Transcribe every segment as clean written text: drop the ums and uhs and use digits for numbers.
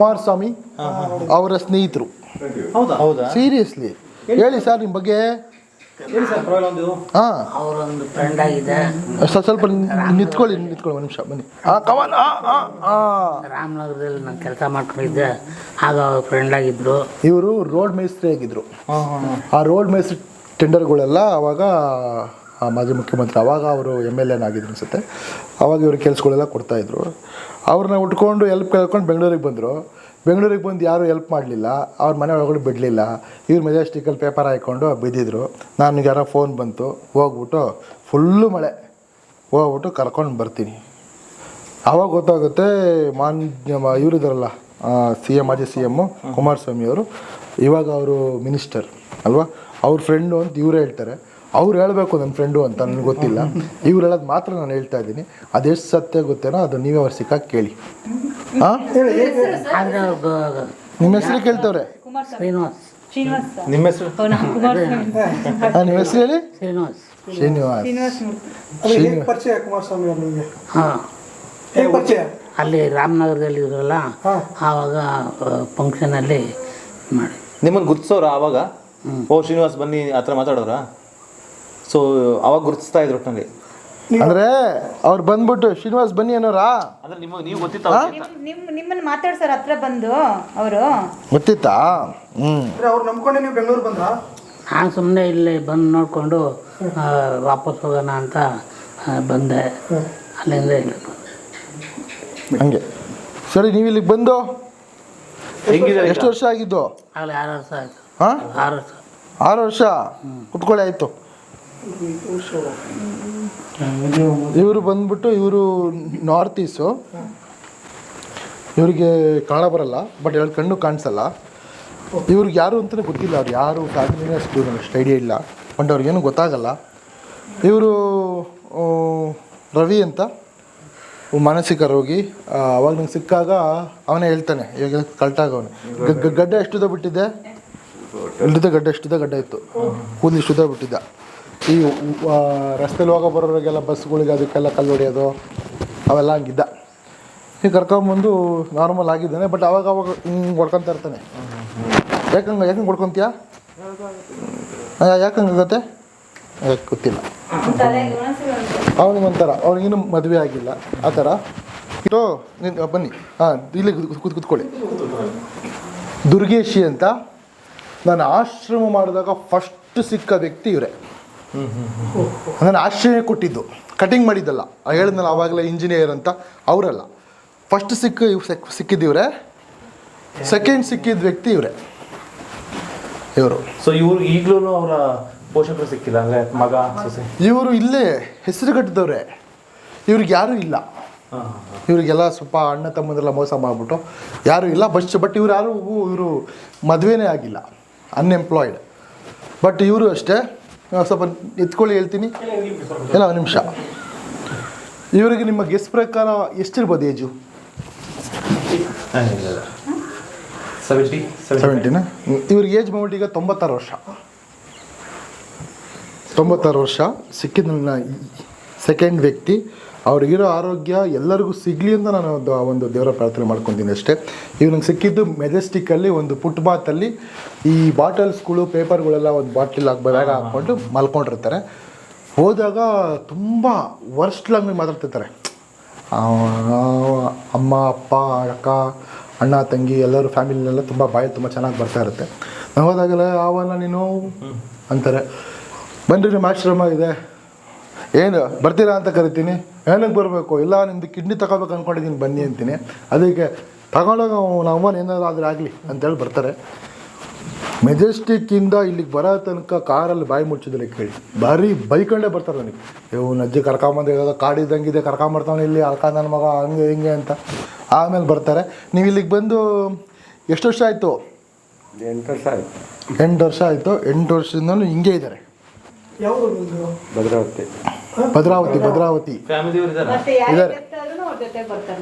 ಕುಮಾರಸ್ವಾಮಿ ಅವರ ಸ್ನೇಹಿತರು. ಹೌದಾ? ಸೀರಿಯಸ್ಲಿ ಹೇಳಿ ಸರ್ ನಿಮ್ಮ ಬಗ್ಗೆ. ಹಾಂ, ಅವರೊಂದು ಫ್ರೆಂಡ್ ಆಗಿದೆ. ಸ್ವಲ್ಪ ನಿಂತ್ಕೊಳ್ಳಿ ಒಂದು ನಿಮಿಷ ಬನ್ನಿ. ಕವನ್ ರಾಮನಗರದಲ್ಲಿ ನಾನು ಕೆಲಸ ಮಾಡ್ಕೊಂಡಿದ್ದೆ, ಆಗ ಅವ್ರ ಫ್ರೆಂಡ್ ಆಗಿದ್ರು. ಇವರು ರೋಡ್ ಮೇಸ್ತ್ರಿ ಆಗಿದ್ರು. ಆ ರೋಡ್ ಮೇಸ್ತ್ರಿ ಟೆಂಡರ್ಗಳೆಲ್ಲ ಅವಾಗ ಮಾಜಿ ಮುಖ್ಯಮಂತ್ರಿ, ಅವಾಗ ಅವರು MLA ಆಗಿದ್ರು ಅನಿಸುತ್ತೆ. ಅವಾಗ ಇವ್ರ ಕೆಲಸಗಳೆಲ್ಲ ಕೊಡ್ತಾಯಿದ್ರು. ಅವ್ರನ್ನ ಉಟ್ಕೊಂಡು ಹೆಲ್ಪ್ ಕೇಳ್ಕೊಂಡು ಬೆಂಗಳೂರಿಗೆ ಬಂದರು. ಬೆಂಗಳೂರಿಗೆ ಬಂದು ಯಾರೂ ಹೆಲ್ಪ್ ಮಾಡಲಿಲ್ಲ, ಅವ್ರ ಮನೆ ಒಳಗಡೆ ಬಿಡಲಿಲ್ಲ. ಇವ್ರು ಮೆಜೆಸ್ಟಿಕಲ್ಲಿ ಪೇಪರ್ ಹಾಕ್ಕೊಂಡು ಬಿದ್ದಿದ್ರು. ನನಗೆ ಯಾರೋ ಫೋನ್ ಬಂತು, ಹೋಗ್ಬಿಟ್ಟು ಫುಲ್ಲು ಮಳೆ, ಹೋಗ್ಬಿಟ್ಟು ಕರ್ಕೊಂಡು ಬರ್ತೀನಿ. ಆವಾಗ ಗೊತ್ತಾಗುತ್ತೆ ಇವರಿದ್ದಾರಲ್ಲ ಮಾಜಿ CM ಕುಮಾರಸ್ವಾಮಿ ಅವರು, ಇವಾಗ ಅವರು ಮಿನಿಸ್ಟರ್ ಅಲ್ವಾ, ಅವ್ರ ಫ್ರೆಂಡು ಅಂತ ಇವ್ರು ಹೇಳ್ತಾರೆ. ಅವ್ರು ಹೇಳಬೇಕು ನನ್ನ ಫ್ರೆಂಡು ಅಂತ ನನಗೆ ಗೊತ್ತಿಲ್ಲ. ಇವ್ರು ಹೇಳೋದು ಮಾತ್ರ ನಾನು ಹೇಳ್ತಾ ಇದ್ದೀನಿ. ಅದೆಷ್ಟು ಸತ್ಯ ಗೊತ್ತೇನೋ ಅದು ನೀವೇ ಅವ್ರು ಸಿಕ್ಕಾಗಿ ಕೇಳಿ. ಹಾಂ, ನಿಮ್ಮ ಹೆಸರು ಕೇಳ್ತವ್ರೆ. ನಿಮ್ಮ ಹೆಸರು ನಿಮ್ಮ ಹೆಸರು ಹೇಳಿ. ಶ್ರೀನಿವಾಸ್. ಅಲ್ಲಿ ರಾಮನಗರದಲ್ಲಿ ಇದ್ರಲ್ಲ, ಆವಾಗ ಫಂಕ್ಷನಲ್ಲಿ ಮಾಡಿ ನಿಮ್ಮನ್ನು ಗುರ್ತಿಸೋರ ಆವಾಗ? ಶ್ರೀನಿವಾಸ್ ಬನ್ನಿ ಆ ಥರ ಮಾತಾಡೋರ? ಸೊ ಅವಾಗ ಗುರುತಿಸ್ತಾ ಇದ್ರು ಒಟ್ಟಿನಲ್ಲಿ. ಅಂದ್ರೆ ಅವ್ರು ಬಂದ್ಬಿಟ್ಟು ಶ್ರೀನಿವಾಸ್ ಬನ್ನಿ ಅನ್ನೋರಾ? ಅಂದ್ರೆ ನೀವು ಗೊತ್ತಿತ್ತ ನಿಮ್ಮನ್ನು ಮಾತಾಡ್ಸಾರ ಹತ್ರ ಬಂದು ಅವರು ಗೊತ್ತಿತ್ತಾ? ಅವ್ರು ನಂಬ್ಕೊಂಡೆ ನೀವು ಬೆಂಗಳೂರು ಬಂದ್ರ? ನಾನು ಸುಮ್ಮನೆ ಇಲ್ಲಿ ಬಂದು ನೋಡಿಕೊಂಡು ವಾಪಸ್ ಹೋಗೋಣ ಅಂತ ಬಂದೆ. ಅಲ್ಲಿಂದ ಇಲ್ಲಿ ಹಂಗೆ. ಸರಿ, ನೀವು ಇಲ್ಲಿಗೆ ಬಂದು ಎಷ್ಟು ವರ್ಷ ಆಗಿದ್ದು? ಆಗಲೇ 6 ವರ್ಷ ಆಯಿತು. ಹಾಂ, 6 ವರ್ಷ. 6 ವರ್ಷ ಕುತ್ಕೊಳ್ಳಿ. ಆಯಿತು. ಇವರು ಬಂದ್ಬಿಟ್ಟು ಇವರು ನಾರ್ತ್ ಈಸ್ಟು. ಇವರಿಗೆ ಕನ್ನಡ ಬರಲ್ಲ, ಬಟ್ ಎರಡು ಕಣ್ಣು ಕಾಣಿಸಲ್ಲ. ಇವ್ರಿಗೆ ಯಾರು ಅಂತಲೇ ಗೊತ್ತಿಲ್ಲ. ಅವ್ರು ಯಾರು ಫ್ಯಾಮಿಲಿನೇ ಅಷ್ಟು ಐಡಿಯಾ ಇಲ್ಲ, ಬಟ್ ಅವ್ರಿಗೇನು ಗೊತ್ತಾಗಲ್ಲ. ಇವರು ರವಿ ಅಂತ ಮಾನಸಿಕ ರೋಗಿ. ಅವಾಗ ನಂಗೆ ಸಿಕ್ಕಾಗ ಅವನೇ ಹೇಳ್ತಾನೆ, ಇವಾಗ ಕಲ್ಟಾಗವನು ಗಡ್ಡೆ ಎಷ್ಟುದ ಬಿಟ್ಟಿದ್ದೆ, ಇಲ್ಲದ ಗಡ್ಡೆ ಎಷ್ಟುದ ಗಡ್ಡೆ ಇತ್ತು, ಕೂದಲು ಇಷ್ಟುದ ಬಿಟ್ಟಿದ್ದ. ಈ ರಸ್ತೆಲಿ ಹೋಗೋ ಬರೋರಿಗೆಲ್ಲ ಬಸ್ಗಳಿಗೆ ಅದಕ್ಕೆಲ್ಲ ಕಲ್ಲು ಹೊಡೆಯೋದು ಅವೆಲ್ಲ ಹಂಗಿದ್ದ. ಈಗ ಕರ್ಕೊಂಬಂದು ನಾರ್ಮಲ್ ಆಗಿದ್ದಾನೆ. ಬಟ್ ಅವಾಗ ಹಿಂಗೆ ಹೊಡ್ಕೊತಾ ಇರ್ತಾನೆ. ಯಾಕಂಗೆ ಹೊಡ್ಕೊತೀಯ? ಯಾಕಂಗಾಗತ್ತೆ ಗೊತ್ತಿಲ್ಲ. ಅವನಿಗೆ ಒಂಥರ, ಅವ್ನಿಗಿನ್ನೂ ಮದುವೆ ಆಗಿಲ್ಲ ಆ ಥರ. ಬನ್ನಿ. ಇಲ್ಲಿ ಕೂತ್ಕೊಳ್ಳಿ. ದುರ್ಗೇಶಿ ಅಂತ ನಾನು ಆಶ್ರಮ ಮಾಡಿದಾಗ ಫಸ್ಟ್ ಸಿಕ್ಕ ವ್ಯಕ್ತಿ ಇವರೇ. ನಾನು ಆಶ್ರಯ ಕೊಟ್ಟಿದ್ದು, ಕಟಿಂಗ್ ಮಾಡಿದ್ದಲ್ಲ. ಹೇಳಿದ್ನಲ್ಲ ಆವಾಗಲೇ ಇಂಜಿನಿಯರ್ ಅಂತ, ಅವರಲ್ಲ. ಫಸ್ಟ್ ಸಿಕ್ಕಿದ್ದು ಸೆಕೆಂಡ್ ಸಿಕ್ಕಿದ ವ್ಯಕ್ತಿ ಇವರೇ. ಇವರು ಇವರು ಈಗಲೂ ಅವರ ಪೋಷಕರು ಸಿಕ್ಕಿಲ್ಲ, ಅಂದರೆ ಮಗ ಸೊಸೆ? ಇವರು ಇಲ್ಲೇ ಹೆಸರು ಕಟ್ಟಿದವ್ರೆ. ಇವ್ರಿಗೆ ಯಾರೂ ಇಲ್ಲ. ಇವರಿಗೆಲ್ಲ ಸ್ವಲ್ಪ ಅಣ್ಣ ತಮ್ಮಂದೆಲ್ಲ ಮೋಸ ಮಾಡಿಬಿಟ್ಟು ಯಾರೂ ಇಲ್ಲ. ಬಟ್ ಇವರು ಮದುವೆನೇ ಆಗಿಲ್ಲ, ಅನ್ಎಂಪ್ಲಾಯ್ಡ್. ಬಟ್ ಇವರು ಅಷ್ಟೇ. ಸ್ವಲ್ಪ ಎತ್ಕೊಳ್ಳಿ, ಹೇಳ್ತೀನಿ. ಎಲ್ಲ ಒಂದು ನಿಮಿಷ. ಇವರಿಗೆ ನಿಮ್ಮ ಗೆಸ್ ಪ್ರಕಾರ ಎಷ್ಟಿರ್ಬೋದು ಏಜು? 70. ಇವ್ರಿಗೆ ಏಜ್ ಬಂದ್ಬಿಟ್ಟು ಈಗ 96 ವರ್ಷ. 96 ವರ್ಷ ಸಿಕ್ಕಿದ ನನ್ನ ಸೆಕೆಂಡ್ ವ್ಯಕ್ತಿ. ಅವ್ರಿಗಿರೋ ಆರೋಗ್ಯ ಎಲ್ಲರಿಗೂ ಸಿಗಲಿ ಅಂತ ನಾನು ಒಂದು ದೇವರ ಪ್ರಾರ್ಥನೆ ಮಾಡ್ಕೊತೀನಿ ಅಷ್ಟೇ. ಇವ್ ನಂಗೆ ಸಿಕ್ಕಿದ್ದು ಮೆಜೆಸ್ಟಿಕ್ಕಲ್ಲಿ ಒಂದು ಫುಟ್ಪಾತಲ್ಲಿ ಈ ಬಾಟಲ್ಸ್ಗಳು ಪೇಪರ್ಗಳೆಲ್ಲ ಒಂದು ಬಾಟ್ಲಿಗೆ ಬ್ಯಾಗ್ ಹಾಕ್ಕೊಂಡು ಮಲ್ಕೊಂಡಿರ್ತಾರೆ. ಹೋದಾಗ ತುಂಬ ವರ್ಸ್ಟ್ ಲ್ಯಾಂಗ್ವೇಜ್ ಮಾತಾಡ್ತಿರ್ತಾರೆ. ಅಮ್ಮ ಅಪ್ಪ ಅಕ್ಕ ಅಣ್ಣ ತಂಗಿ ಎಲ್ಲರೂ ಫ್ಯಾಮಿಲಿನೆಲ್ಲ ತುಂಬ ಬಾಯಿ ತುಂಬ ಚೆನ್ನಾಗಿ ಬರ್ತಾ ಇರುತ್ತೆ. ನಾವು ಹೋದಾಗೆಲ್ಲ ಅವನ್ನ ನೀನು ಅಂತಾರೆ. ಬನ್ರಿ ನಿಮ್ಮ ಆಶ್ರಮ ಇದೆ, ಏನು ಬರ್ತೀರಾ ಅಂತ ಕರಿತೀನಿ. ಏನಕ್ಕೆ ಬರಬೇಕು? ಇಲ್ಲ ನಿಮ್ಮದು ಕಿಡ್ನಿ ತಗೋಬೇಕು ಅಂದ್ಕೊಂಡಿದ್ದೀನಿ ಬನ್ನಿ ಅಂತೀನಿ. ಅದಕ್ಕೆ ತಗೊಂಡಾಗ ನಮ್ಮನ್ನು ಏನಾದರೂ ಆದರೆ ಆಗಲಿ ಅಂತೇಳಿ ಬರ್ತಾರೆ. ಮೆಜೆಸ್ಟಿಕ್ಕಿಂದ ಇಲ್ಲಿಗೆ ಬರೋ ತನಕ ಕಾರಲ್ಲಿ ಬಾಯಿ ಮುಚ್ಚಿದ್ರೆ ಕೇಳಿ ಭಾರಿ ಬೈಕೊಂಡೇ ಬರ್ತಾರೆ ನನಗೆ. ಇವ್ನ ಅಜ್ಜಿ ಕರ್ಕೊಂಬಂದು ಹೇಳೋದು ಕಾಡಿದ್ದಂಗಿದೆ, ಕರ್ಕೊಂಬರ್ತಾನೆ ಇಲ್ಲಿ ಅಲ್ಕ ನನ್ನ ಮಗ ಹಂಗೆ ಹಿಂಗೆ ಅಂತ. ಆಮೇಲೆ ಬರ್ತಾರೆ. ನೀವು ಇಲ್ಲಿಗೆ ಬಂದು ಎಷ್ಟು ವರ್ಷ ಆಯಿತು? 8 ವರ್ಷ ಆಯಿತು. 8 ವರ್ಷ ಆಯಿತು. 8 ವರ್ಷದಿಂದಲೂ ಹಿಂಗೆ ಇದ್ದಾರೆ. ಭದ್ರಾವತಿ ಇದ್ದಾರೆ.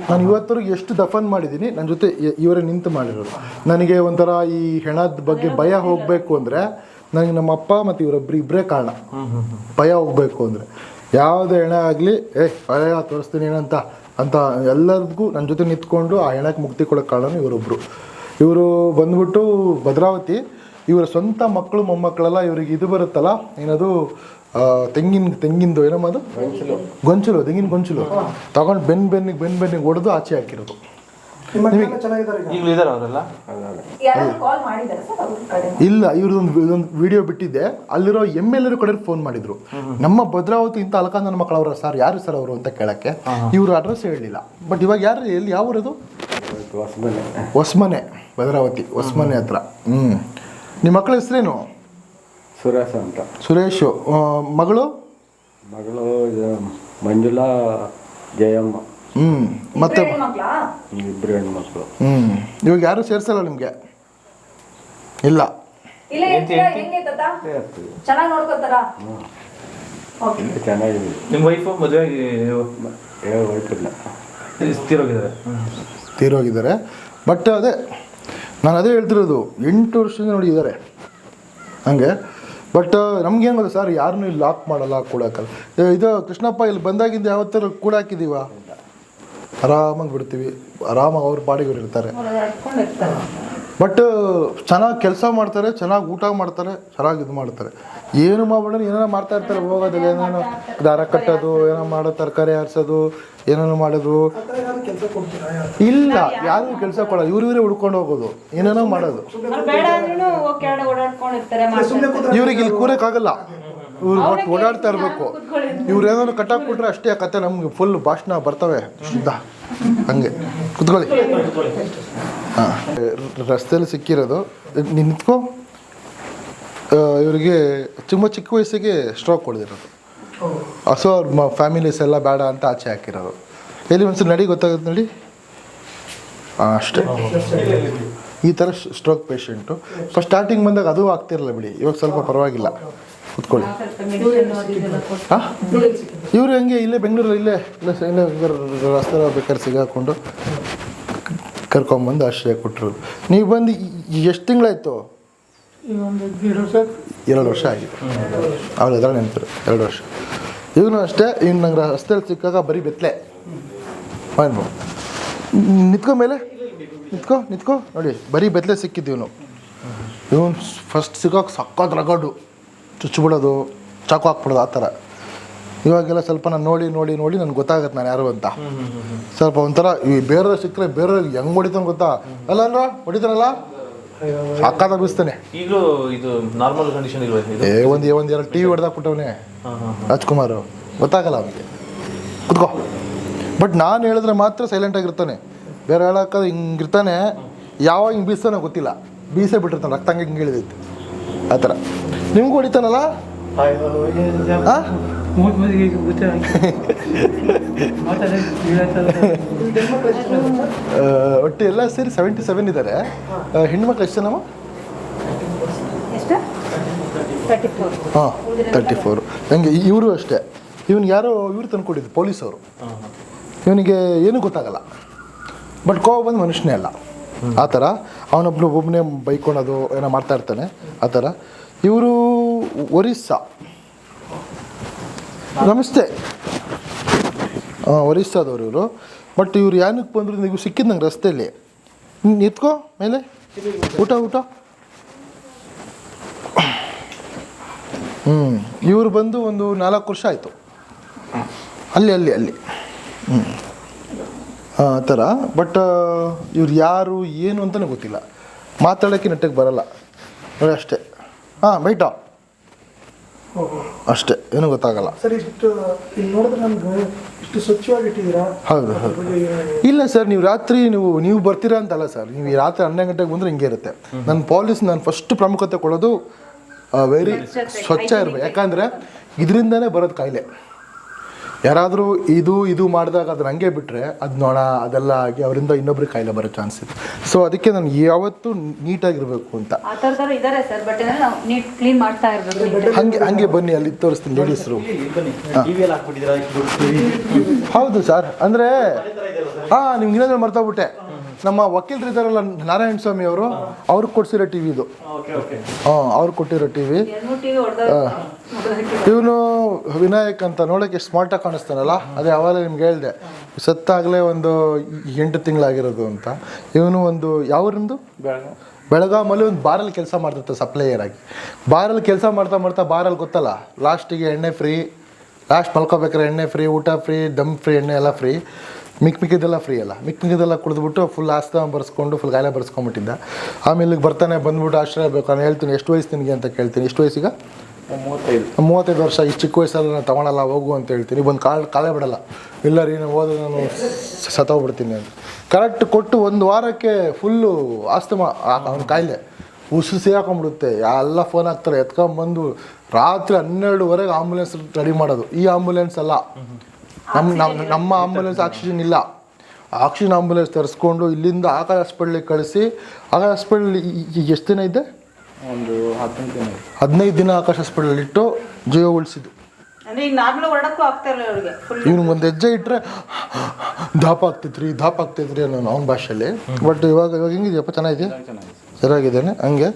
ನಾನು ಇವತ್ತವರೆಗೆ ಎಷ್ಟು ದಫನ್ ಮಾಡಿದ್ದೀನಿ, ನನ್ನ ಜೊತೆ ಇವರೇ ನಿಂತು ಮಾಡಿರೋರು. ನನಗೆ ಒಂಥರ ಈ ಹೆಣದ ಬಗ್ಗೆ ಭಯ ಹೋಗಬೇಕು ಅಂದರೆ ನನಗೆ ನಮ್ಮ ಅಪ್ಪ ಮತ್ತು ಇಬ್ಬರೇ ಕಾರಣ. ಭಯ ಹೋಗಬೇಕು ಅಂದರೆ ಯಾವುದೇ ಹೆಣ ಆಗಲಿ ಭಯ ತೋರಿಸ್ತೀನಿ ಏನಂತ ಅಂತ ಎಲ್ಲರಿಗೂ ನನ್ನ ಜೊತೆ ನಿಂತ್ಕೊಂಡು ಆ ಹೆಣಕ್ಕೆ ಮುಕ್ತಿ ಕೊಡೋಕ್ಕೆ ಕಾರಣ ಇವರೊಬ್ಬರು. ಇವರು ಬಂದ್ಬಿಟ್ಟು ಭದ್ರಾವತಿ, ಇವರ ಸ್ವಂತ ಮಕ್ಕಳು ಮೊಮ್ಮಕ್ಕಳೆಲ್ಲ ಇವ್ರಿಗೆ ಇದು ಬರುತ್ತಲ್ಲ ಏನದು ತೆಂಗಿಂದು ಏನಮ್ಮ ಅದು ಗೊಂಚಲು, ತೆಂಗಿನ ಗೊಂಚಲು ತಗೊಂಡು ಬೆನ್ನಿಗೆ ಹೊಡೆದು ಆಚೆ ಹಾಕಿರೋದು. ಚೆನ್ನಾಗಿದ್ದಾರೆ ಈಗ. ಈಗಲೂ ಇದಾರೆ ಅವರೆಲ್ಲ? ಇಲ್ಲ, ಇವ್ರದೊಂದು ವಿಡಿಯೋ ಬಿಟ್ಟಿದ್ದೆ, ಅಲ್ಲಿರೋ MLA ಕಡೆ ಫೋನ್ ಮಾಡಿದ್ರು, ನಮ್ಮ ಭದ್ರಾವತಿ ಇಂಥ ಅಲಕಾಂದನ ಮಕ್ಕಳವ್ರ ಸರ್, ಯಾರು ಸರ್ ಅವರು ಅಂತ ಕೇಳಕ್ಕೆ. ಇವರು ಅಡ್ರೆಸ್ ಹೇಳಲಿಲ್ಲ. ಬಟ್ ಇವಾಗ ಯಾರು ಎಲ್ಲಿ ಯಾವ ಊರದು? ಹೊಸಮನೆ, ಭದ್ರಾವತಿ ಹೊಸಮನೆ ಹತ್ರ. ನಿಮ್ಮ ಮಕ್ಕಳ ಹೆಸರೇನು? ಸುರೇಶ್ ಅಂತ. ಸುರೇಶು. ಮಗಳು ಮಂಜುಳಾ, ಜಯಮ್ಮ. ಮತ್ತೆ ಇಬ್ಬರು ಹೆಣ್ಮಕ್ಳು. ಇವಾಗ ಯಾರು ಸೇರ್ಸಲ್ಲ ನಿಮಗೆ? ಇಲ್ಲ. ಚೆನ್ನಾಗಿ ನೋಡ್ಕೋತಾರ. ಚೆನ್ನಾಗಿದೆ. ನಿಮ್ಮ ವೈಫು ಮದುವೆ ಹೋಯ್ತಿಲ್ಲ, ತೀರೋಗಿದ್ದಾರೆ. ಬಟ್ ನಾನು ಅದೇ ಹೇಳ್ತಿರೋದು, 8 ವರ್ಷದಿಂದ ನೋಡಿ ಇದ್ದಾರೆ ಹಂಗೆ. ಬಟ್ ನಮ್ಗೇನು ಗೊತ್ತಾ ಸರ್, ಯಾರನ್ನೂ ಇಲ್ಲಿ ಲಾಕ್ ಮಾಡಲ್ಲ, ಕೂಡಾಕಲ್ಲ. ಇದು ಕೃಷ್ಣಪ್ಪ ಇಲ್ಲಿ ಬಂದಾಗಿಂದ ಯಾವತ್ತಾರು ಕೂಡಾಕಿದ್ದೀವ? ಆರಾಮಾಗಿ ಬಿಡ್ತೀವಿ, ಆರಾಮಾಗಿ ಅವ್ರ ಪಾಡಿಗೆ ಇವ್ರು ಇರ್ತಾರೆ. ಬಟ್ ಚೆನ್ನಾಗಿ ಕೆಲಸ ಮಾಡ್ತಾರೆ, ಚೆನ್ನಾಗಿ ಊಟ ಮಾಡ್ತಾರೆ, ಚೆನ್ನಾಗಿ ಇದು ಮಾಡ್ತಾರೆ. ಏನು ಮಾಡ್ಬಿಡೋಣ, ಏನೇನೋ ಮಾಡ್ತಾ ಇರ್ತಾರೆ. ಹೋಗೋದಿಲ್ಲ, ಏನೇನೋ ದಾರ ಕಟ್ಟೋದು, ಏನೋ ಮಾಡೋ ತರಕಾರಿ ಆರಿಸೋದು, ಏನೇನೋ ಮಾಡೋದು. ಇಲ್ಲ, ಯಾರು ಕೆಲಸ ಕೊಡೋದು, ಇವರೇ ಹುಡ್ಕೊಂಡು ಹೋಗೋದು, ಏನೇನೋ ಮಾಡೋದು. ಇವ್ರಿಗೆ ಇಲ್ಲಿ ಕೂರಕ್ಕಾಗಲ್ಲ, ಇವ್ರು ಒಟ್ಟು ಓಡಾಡ್ತಾ ಇರಬೇಕು. ಇವ್ರು ಏನಾದ್ರು ಕಟ್ಟಾಕ್ಬಿಟ್ರೆ ಅಷ್ಟೇ ಕತೆ, ನಮ್ಗೆ ಫುಲ್ ಭಾಷಣ ಬರ್ತವೆ ಶುದ್ಧ. ಹಂಗೆ ಕುತ್ಕೊಳ್ಳಿ. ಹಾಂ, ರಸ್ತೆಯಲ್ಲಿ ಸಿಕ್ಕಿರೋದು. ನಿಂತ್ಕೋ. ಇವರಿಗೆ ತುಂಬ ಚಿಕ್ಕ ವಯಸ್ಸಿಗೆ ಸ್ಟ್ರೋಕ್ ಹೊಡೆದಿರೋದು. ಸೊ ಅವ್ರ ಫ್ಯಾಮಿಲೀಸ್ ಎಲ್ಲ ಬೇಡ ಅಂತ ಆಚೆ ಹಾಕಿರೋದು. ಎಲ್ಲಿ ಒಂದ್ಸಲ ನಡಿ, ಗೊತ್ತಾಗುತ್ತೆ ನಡಿ. ಅಷ್ಟೇ. ಈ ಥರ ಸ್ಟ್ರೋಕ್ ಪೇಷಂಟು. ಫಸ್ಟ್ ಸ್ಟಾರ್ಟಿಂಗ್ ಬಂದಾಗ ಅದು ಆಗ್ತಿರಲ್ಲ ಬಿಡಿ, ಇವಾಗ ಸ್ವಲ್ಪ ಪರವಾಗಿಲ್ಲ. ಕುತ್ಕೊಳ್ಳಿ. ಹಾಂ, ಇವರು ಹೆಂಗೆ ಇಲ್ಲೇ ಬೆಂಗಳೂರಲ್ಲಿ ಇಲ್ಲೇ ರಸ್ತೆ ಬೇಕಾದ್ರೆ ಸಿಗಾಕೊಂಡು ಕರ್ಕೊಂಬಂದು ಆಶ್ರಯ ಕೊಟ್ಟರು. ನೀವು ಬಂದು ಎಷ್ಟು ತಿಂಗಳಾಯಿತು? 2 ವರ್ಷ ಆಗಿದೆ. ಅವ್ರು ಎದುರು ನೆನಪಿರು 2 ವರ್ಷ. ಇವನು ಅಷ್ಟೇ. ಇವ್ನು ನಂಗೆ ರಸ್ತೆಯಲ್ಲಿ ಸಿಕ್ಕಾಗ ಬರೀ ಬೆತ್ತಲೆ ಮಾಡ್ಬೋ. ನಿಂತ್ಕೊ ಮೇಲೆ, ನಿಂತ್ಕೊ ನೋಡಿ, ಬರೀ ಬೆತ್ತಲೆ ಸಿಕ್ಕಿದ್ದೀವನು. ಇವನು ಫಸ್ಟ್ ಸಿಗೋಕೆ ಸಕ್ಕತ್ ರಗಡು, ಚುಚ್ಚಿಬಿಡೋದು, ಚಾಕು ಹಾಕ್ಬಿಡೋದು, ಆ ಥರ. ಇವಾಗೆಲ್ಲ ಸ್ವಲ್ಪ ನಾನು ನೋಡಿ ನನಗೆ ಗೊತ್ತಾಗತ್ತೆ ನಾನು ಯಾರು ಅಂತ. ಸ್ವಲ್ಪ ಒಂಥರ ಈ ಬೇರೆಯವ್ರು ಸಿಕ್ಕರೆ ಬೇರೆಯವ್ರಿಗೆ ಹೆಂಗೆ ಹೊಡಿತಾನೆ ಗೊತ್ತಾ? ಅಲ್ಲ ಹೊಡಿತಾನಲ್ಲ, ಸಾಕಾದ ಬೀಸ್ತಾನೆ. ಈಗಲೂ ಇದು ನಾರ್ಮಲ್ ಕಂಡೀಷನ್ ಇಲ್ವಾ? ಒಂದು 2 TV ಹೊಡೆದಾಕ್ಬಿಟ್ಟವನೇ ರಾಜ್ಕುಮಾರ್. ಗೊತ್ತಾಗಲ್ಲ ಅವನಿಗೆ. ಕುತ್ಕೋ. ಬಟ್ ನಾನು ಹೇಳಿದ್ರೆ ಮಾತ್ರ ಸೈಲೆಂಟಾಗಿರ್ತಾನೆ. ಬೇರೆ ಹೇಳೋಕ್ಕಾದ್ರೆ ಹಿಂಗಿರ್ತಾನೆ. ಯಾವಾಗ ಹಿಂಗೆ ಬೀಸ್ತಾನೆ ಗೊತ್ತಿಲ್ಲ, ಬೀಸೇ ಬಿಟ್ಟಿರ್ತಾನೆ, ರಕ್ತ ಹಿಂಗೆ ಇಳಿದೈತೆ ಆ ಥರ. ನಿಮ್ಗೂ ಹೊಡಿತಾನಲ್ಲ? ಹಾಂ, ಒಟ್ಟು ಎಲ್ಲ ಸೇರಿ 77 ಇದ್ದಾರೆ. ಹೆಣ್ಮಕ್ಳು ಎಷ್ಟು ಜನಮ್ಮ? ಹಾಂ, 34. ಹಂಗೆ ಇವರು ಅಷ್ಟೇ. ಇವನಿಗೆ ಯಾರೋ ಇವ್ರು ತಂದ್ಕೊಟ್ಟಿದ್ದು ಪೊಲೀಸವರು. ಇವನಿಗೆ ಏನೂ ಗೊತ್ತಾಗಲ್ಲ, ಬಟ್ ಕೋವ ಬಂದು ಮನುಷ್ಯನೇ ಅಲ್ಲ ಆ ಥರ. ಒಬ್ಬನೇ ಬೈಕೊಳೋದು ಏನೋ ಮಾಡ್ತಾ ಇರ್ತಾನೆ ಆ ಥರ. ಇವರು ಒರಿಸ್ಸಾ. ನಮಸ್ತೆ. ಒರಿಸ್ಸಾದವ್ರು ಇವರು. ಬಟ್ ಇವ್ರು ಏನಕ್ಕೆ ಬಂದರು, ನೀವು ಸಿಕ್ಕಿದ್ದು ನಂಗೆ ರಸ್ತೆಯಲ್ಲಿ. ನಿಂತ್ಕೋ ಮೇಲೆ. ಊಟ ಇವರು ಬಂದು ಒಂದು 4 ವರ್ಷ ಆಯಿತು. ಅಲ್ಲಿ ಆ ಥರ. ಬಟ್ ಇವ್ರು ಯಾರು ಏನು ಅಂತಲೇ ಗೊತ್ತಿಲ್ಲ, ಮಾತಾಡೋಕ್ಕೆ ನೆಟ್ಟಗೆ ಬರಲ್ಲ ನೋಡಿ ಅಷ್ಟೇ. ಹಾಂ, ಬೈಟ ಅಷ್ಟೇ, ಏನೂ ಗೊತ್ತಾಗಲ್ಲ. ಸರ್, ಇಷ್ಟು ಇಲ್ಲಿ ನೋಡಿದ್ರೆ ನಮ್ಗೆ ಇಷ್ಟು ಸ್ವಚ್ಛವಾಗಿಟ್ಟಿದ್ದೀರಾ? ಹೌದು. ಇಲ್ಲ ಸರ್, ನೀವು ರಾತ್ರಿ ನೀವು ಬರ್ತೀರಾ ಅಂತಲ್ಲ ಸರ್. ನೀವು ರಾತ್ರಿ 12 ಗಂಟೆಗೆ ಬಂದರೆ ಹಿಂಗೆ ಇರುತ್ತೆ. ನನ್ನ ಪಾಲಿಸಿ ನಾನು ಫಸ್ಟ್ ಪ್ರಾಮುಖ್ಯತೆ ಕೊಡೋದು ವೆರಿ ಸ್ವಚ್ಛ ಇರಬೇಕು. ಯಾಕಂದರೆ ಇದರಿಂದನೇ ಬರೋದು ಕಾಯಿಲೆ. ಯಾರಾದರೂ ಇದು ಮಾಡಿದಾಗ ಅದನ್ನ ಹಂಗೆ ಬಿಟ್ಟರೆ ಅದು ನೊಣ ಅದೆಲ್ಲ ಆಗಿ ಅವರಿಂದ ಇನ್ನೊಬ್ರಿಗೆ ಕಾಯಿಲೆ ಬರೋ ಚಾನ್ಸ್ ಇದೆ. ಸೊ ಅದಕ್ಕೆ ನಾನು ಯಾವತ್ತೂ ನೀಟಾಗಿರಬೇಕು ಅಂತ. ಹಂಗೆ ಬನ್ನಿ, ಅಲ್ಲಿ ತೋರಿಸ್ತೀನಿ ಲೇಡೀಸ್ರು. ಹೌದು ಸರ್. ಅಂದರೆ ನಿಮ್ಗೆ ಇನ್ನೊಂದು ಮರ್ತೋಗ್ಬಿಟ್ಟೆ, ನಮ್ಮ ವಕೀಲರು ಇದ್ದಾರಲ್ಲ ನಾರಾಯಣ ಸ್ವಾಮಿ ಅವರು, ಅವ್ರಿಗೆ ಕೊಡ್ಸಿರೋ ಟಿ ವಿ ಇದು. ಅವ್ರು ಕೊಟ್ಟಿರೋ ಟಿ ವಿ. ಇವನು ವಿನಾಯಕ್ ಅಂತ ನೋಡೋಕ್ಕೆ ಸ್ಮಾರ್ಟಾಗಿ ಕಾಣಿಸ್ತಾನಲ್ಲ, ಅದೇ ಅವಾಗ ನಿಮ್ಗೆ ಹೇಳಿದೆ, ಸತ್ತಾಗಲೇ ಒಂದು 8 ತಿಂಗಳಾಗಿರೋದು ಅಂತ. ಇವನು ಒಂದು ಯಾವೂರಿಂದು ಬೆಳಗಾಮಲ್ಲಿ ಒಂದು ಬಾರಲ್ಲಿ ಕೆಲಸ ಮಾಡ್ತಿರ್ತಾರೆ ಸಪ್ಲೈಯರ್ ಆಗಿ. ಬಾರಲ್ಲಿ ಕೆಲಸ ಮಾಡ್ತಾ ಮಾಡ್ತಾ ಬಾರಲ್ಲಿ ಗೊತ್ತಲ್ಲ, ಲಾಸ್ಟಿಗೆ ಎಣ್ಣೆ ಫ್ರೀ, ಲಾಸ್ಟ್ ಮಲ್ಕೋಬೇಕಾದ್ರೆ ಎಣ್ಣೆ ಫ್ರೀ, ಊಟ ಫ್ರೀ, ದಮ್ ಫ್ರೀ, ಎಣ್ಣೆ ಎಲ್ಲ ಫ್ರೀ, ಮಿಕ್ಕಿದ್ದೆಲ್ಲ ಫ್ರೀ ಅಲ್ಲ. ಮಿಕ್ಕಿದ್ದೆಲ್ಲ ಕುಡಿದ್ಬಿಟ್ಟು ಫುಲ್ ಆಸ್ತ ಬರ್ಸ್ಕೊಂಡು ಫುಲ್ ಗಾಯ ಬರ್ಸ್ಕೊಂಬಿಟ್ಟಿದ್ದ. ಆಮೇಲೆ ಇಲ್ಲಿಗೆ ಬರ್ತಾನೆ, ಬಂದ್ಬಿಟ್ಟು ಆಶ್ರಯ ಬೇಕು. ನಾನು ಹೇಳ್ತೀನಿ ಎಷ್ಟು ವಯಸ್ಸು ನಿನಗೆ ಅಂತ ಕೇಳ್ತೀನಿ. ಎಷ್ಟು ವಯಸ್ಸಿಗ? 35 ವರ್ಷ. ಇಷ್ಟು ಚಿಕ್ಕ ವಯಸ್ಸಲ್ಲಿ ನಾನು ತೊಗೊಳಲ್ಲ, ಹೋಗು ಅಂತ ಹೇಳ್ತೀನಿ. ಬಂದು ಕಾಲೇ ಬಿಡಲ್ಲ, ಇಲ್ಲ ರೀ ನಾನು ಹೋದ್ರೆ ನಾನು ಸತ್ತೋಗ್ಬಿಡ್ತೀನಿ ಅಂತ. ಕರೆಕ್ಟ್ ಕೊಟ್ಟು 1 ವಾರಕ್ಕೆ ಫುಲ್ಲು ಆಸ್ತಮ ಅವನ ಕಾಯಿಲೆ ಉಸಿರು ಸಿಗಾಕೊಂಡ್ಬಿಡುತ್ತೆ. ಎಲ್ಲ ಫೋನ್ ಹಾಕ್ತಾರೆ, ಎತ್ಕೊಂಬಂದು ರಾತ್ರಿ 12ವರೆಗೆ ಆಂಬುಲೆನ್ಸ್ ರೆಡಿ ಮಾಡೋದು. ಈ ಆಂಬುಲೆನ್ಸ್ ಅಲ್ಲ, ನಮ್ಮ ಆಂಬುಲೆನ್ಸ್ ಆಕ್ಸಿಜನ್ ಇಲ್ಲ. ಆಕ್ಸಿಜನ್ ಆಂಬುಲೆನ್ಸ್ ತರಿಸ್ಕೊಂಡು ಇಲ್ಲಿಂದ ಆಕಾಶ ಹಾಸ್ಪಿಟ್ಲಿಗೆ ಕಳಿಸಿ, ಆಕಾಶ ಹಾಸ್ಪಿಟ್ಲ್ ಎಷ್ಟು ದಿನ ಇದೆ? ಒಂದು 15 ದಿನ ಆಕಾಶ ಹಾಸ್ಪಿಟಲ್ ಇಟ್ಟು ಜೀವ ಉಳಿಸಿದ್ದು. ಅಂದ್ರೆ ಈಗ ನಾರ್ಮಲ್ ಹೊರಡಕ್ಕೂ ಆಗ್ತಾ ಇಲ್ಲ ಅವ್ರಿಗೆ. ಇವ್ನು ಒಂದು ಹೆಜ್ಜೆ ಇಟ್ಟರೆ ದಾಪ ಆಗ್ತೈತ್ರಿ ಅನ್ನೋ ಅವನ ಭಾಷೆಯಲ್ಲಿ. ಬಟ್ ಇವಾಗ ಹೆಂಗಿದೆಯಪ್ಪ? ಚೆನ್ನಾಗಿದೆಯಾ? ಚೆನ್ನಾಗಿದ್ದೇನೆ ಹಂಗೆ.